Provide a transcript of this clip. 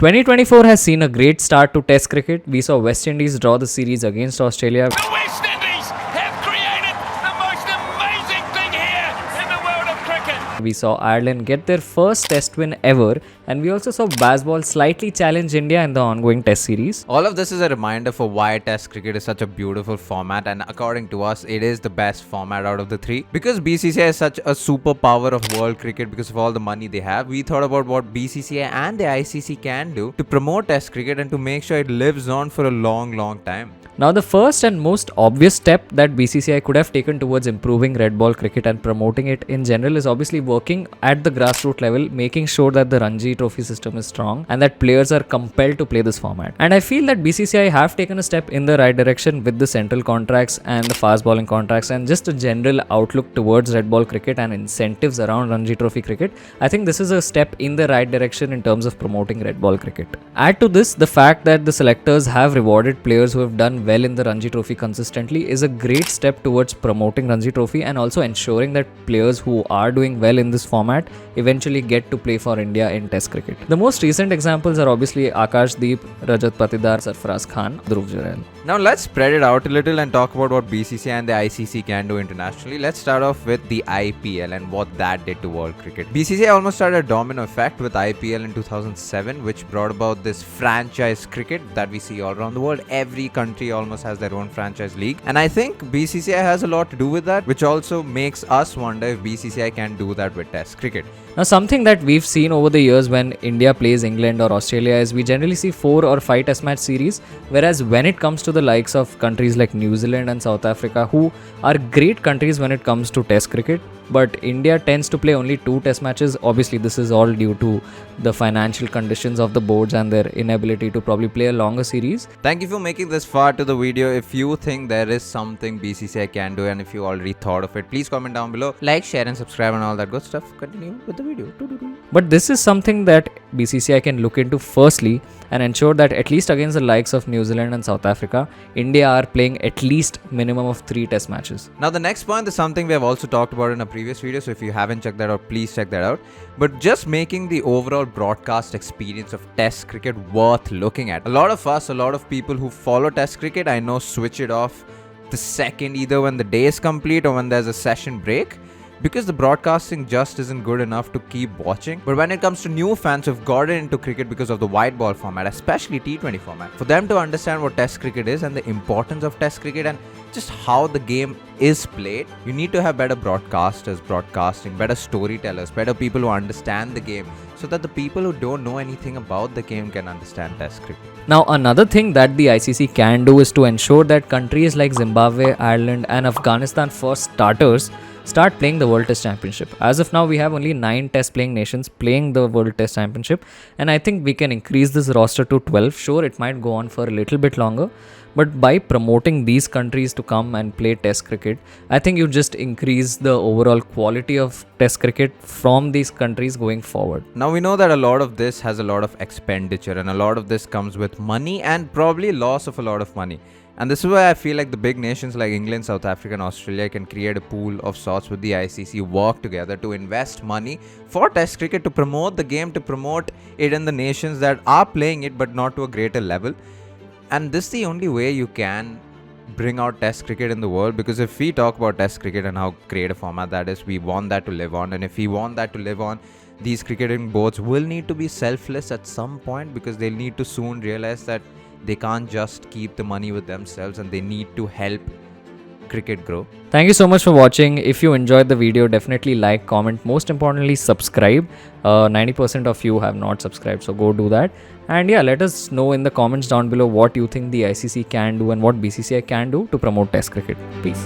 2024 has seen a great start to Test cricket. We saw West Indies draw the series against Australia. The West Indies have created the most amazing thing here in the world of cricket. We saw Ireland get their first Test win ever, and we also saw Basball slightly challenge India in the ongoing Test series. All of this is a reminder for why Test cricket is such a beautiful format, and according to us, it is the best format out of the three. Because BCCI is such a superpower of world cricket because of all the money they have, we thought about what BCCI and the ICC can do to promote Test cricket and to make sure it lives on for a long time. Now, the first and most obvious step that BCCI could have taken towards improving red ball cricket and promoting it in general is obviously working at the grassroots level, making sure that the Ranji Trophy system is strong and that players are compelled to play this format. And I feel that BCCI have taken a step in the right direction with the central contracts and the fast bowling contracts and just a general outlook towards red ball cricket and incentives around Ranji Trophy cricket. I think this is a step in the right direction in terms of promoting red ball cricket. Add to this the fact that the selectors have rewarded players who have done well in the Ranji Trophy consistently is a great step towards promoting Ranji Trophy and also ensuring that players who are doing well in this format eventually get to play for India in Test cricket. The most recent examples are obviously Akash Deep, Rajat Patidar, Sarfaraz Khan, Dhruv Jurel. Now let's spread it out a little and talk about what BCCI and the ICC can do internationally. Let's start off with the IPL and what that did to world cricket. BCCI almost started a domino effect with IPL in 2007, which brought about this franchise cricket that we see all around the world. Every country almost has their own franchise league, and I think BCCI has a lot to do with that, which also makes us wonder if BCCI can do that with Test cricket. Now, something that we've seen over the years when India plays England or Australia is we generally see 4 or 5 test match series, whereas when it comes to the likes of countries like New Zealand and South Africa, who are great countries when it comes to Test cricket, but India tends to play only 2 test matches. Obviously, this is all due to the financial conditions of the boards and their inability to probably play a longer series. Thank you for making this far to the video. If you think there is something BCCI can do and if you already thought of it, please comment down below. Like, share and subscribe and all that good stuff. Continue with the video. But this is something that BCCI can look into firstly and ensure that at least against the likes of New Zealand and South Africa, India are playing at least minimum of 3 test matches. Now the next point is something we have also talked about in a previous video, so if you haven't checked that out, please check that out. But just making the overall broadcast experience of Test cricket worth looking at. A lot of people who follow Test cricket, I know, switch it off the second either when the day is complete or when there's a session break, because the broadcasting just isn't good enough to keep watching. But when it comes to new fans who've gotten into cricket because of the white ball format, especially T20 format, for them to understand what Test cricket is and the importance of Test cricket and just how the game is played, you need to have better broadcasters broadcasting, better storytellers, better people who understand the game, so that the people who don't know anything about the game can understand Test cricket. Now, another thing that the ICC can do is to ensure that countries like Zimbabwe, Ireland and Afghanistan, for starters, start playing the World Test Championship. As of now, we have only 9 test playing nations playing the World Test Championship, and I think we can increase this roster to 12. Sure, it might go on for a little bit longer, but by promoting these countries to come and play Test cricket, I think you just increase the overall quality of Test cricket from these countries going forward. Now we know that a lot of this has a lot of expenditure and a lot of this comes with money and probably loss of a lot of money. And this is why I feel like the big nations like England, South Africa and Australia can create a pool of sorts with the ICC, work together to invest money for Test cricket, to promote the game, to promote it in the nations that are playing it but not to a greater level. And this is the only way you can bring out Test cricket in the world, because if we talk about Test cricket and how great a format that is, we want that to live on. And if we want that to live on, these cricketing boards will need to be selfless at some point, because they'll need to soon realize that they can't just keep the money with themselves and they need to help cricket grow. Thank you so much for watching. If you enjoyed the video, definitely like, comment, most importantly subscribe. 90% of you have not subscribed, so go do that. And yeah, let us know in the comments down below what you think the ICC can do and what BCCI can do to promote Test cricket. Peace.